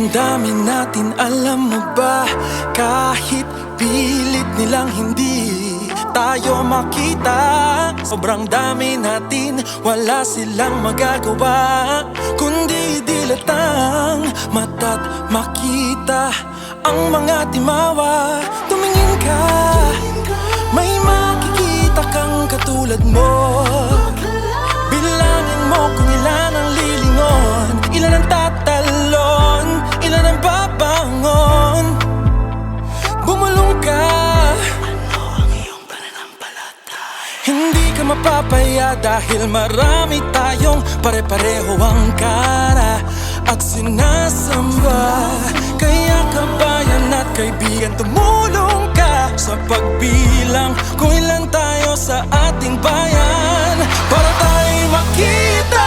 Sobrang dami natin, alam mo ba? Kahit pilit nilang hindi tayo makita, sobrang dami natin, wala silang magagawa kundi dilatang mata't makita ang mga timawa. Tumingin ka, may makikita kang katulad mo. Bilangin mo kung ilan ang lilingon, ilan ang tatalon, ilan ang babangon. Bumulong ka, ano ang iyong pananampalataya? Hindi ka mapapaya dahil marami tayong pare-pareho ang kara at sinasamba. Kaya kabayan at kaibigan, tumulong ka sa pagbilang kung ilan tayo sa ating bayan, para tayo'y makita.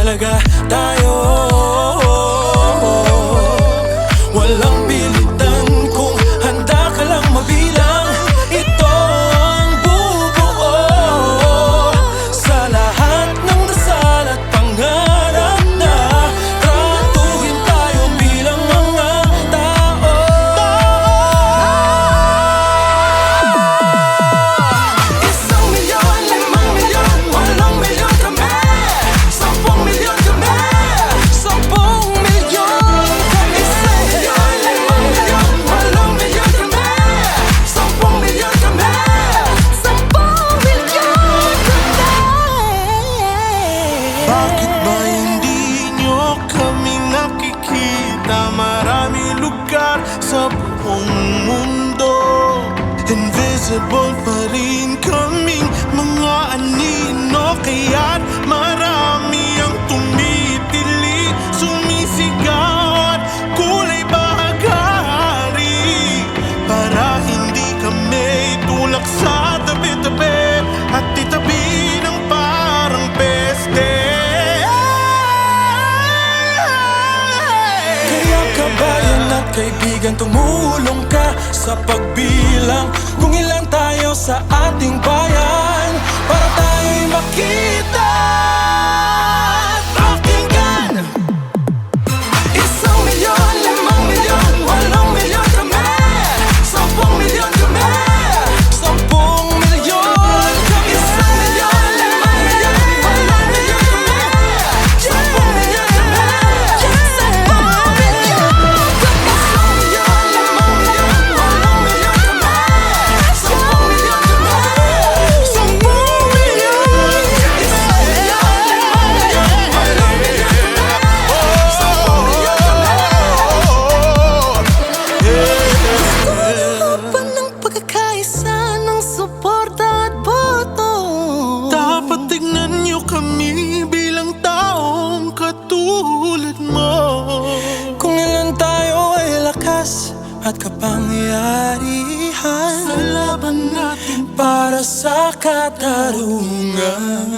Talaga tayo, walang pilitan kung handa ka lang mabilang. Ito ang bubuo sa lahat ng dasal at pangarap na tratuhin tayo bilang mga tao. Isang milyon, 5 milyon, 8 milyon kami. 10 milyon kami, 10 milyon kami. 1 milyon, 5 milyon, 8 milyon kami. 10 milyon kami, 10 milyon kami. Bakit ba hindi nyo kami nakikita? Maraming lugar sa buong mundo, invisible pa rin kaming mga anino. Kaya't marami ang tumitili, sumisigaw at kulay bahagari, para hindi kami tulak sa tabi-tabi at itabi ng parang peste. Kaya kabayan at kaibigan, tumulong ka sa pagbilang kung ilan tayo sa ating bayan, para tayo'y makita. Pakinggan! 1 milyon, 5 milyon, 8 milyon kami. 10 milyon kami, 10 milyon kami. 1 milyon, 5 milyon, 8 milyon kami. 10 milyon kami, 10 milyon kami. 1 milyon, 5 milyon, 8 milyon kami. 10 milyon kami, 10 milyon. 1 milyon, 5 milyon, 8 milyon kami. 10 milyon kami. Laban ng pagkakaisa ng suporta at boto. Dapat tignan nyo kami bilang taong katulad mo. Kung ilan tayo ay lakas at kapangyarihan Sa laban natin para sa katarungan.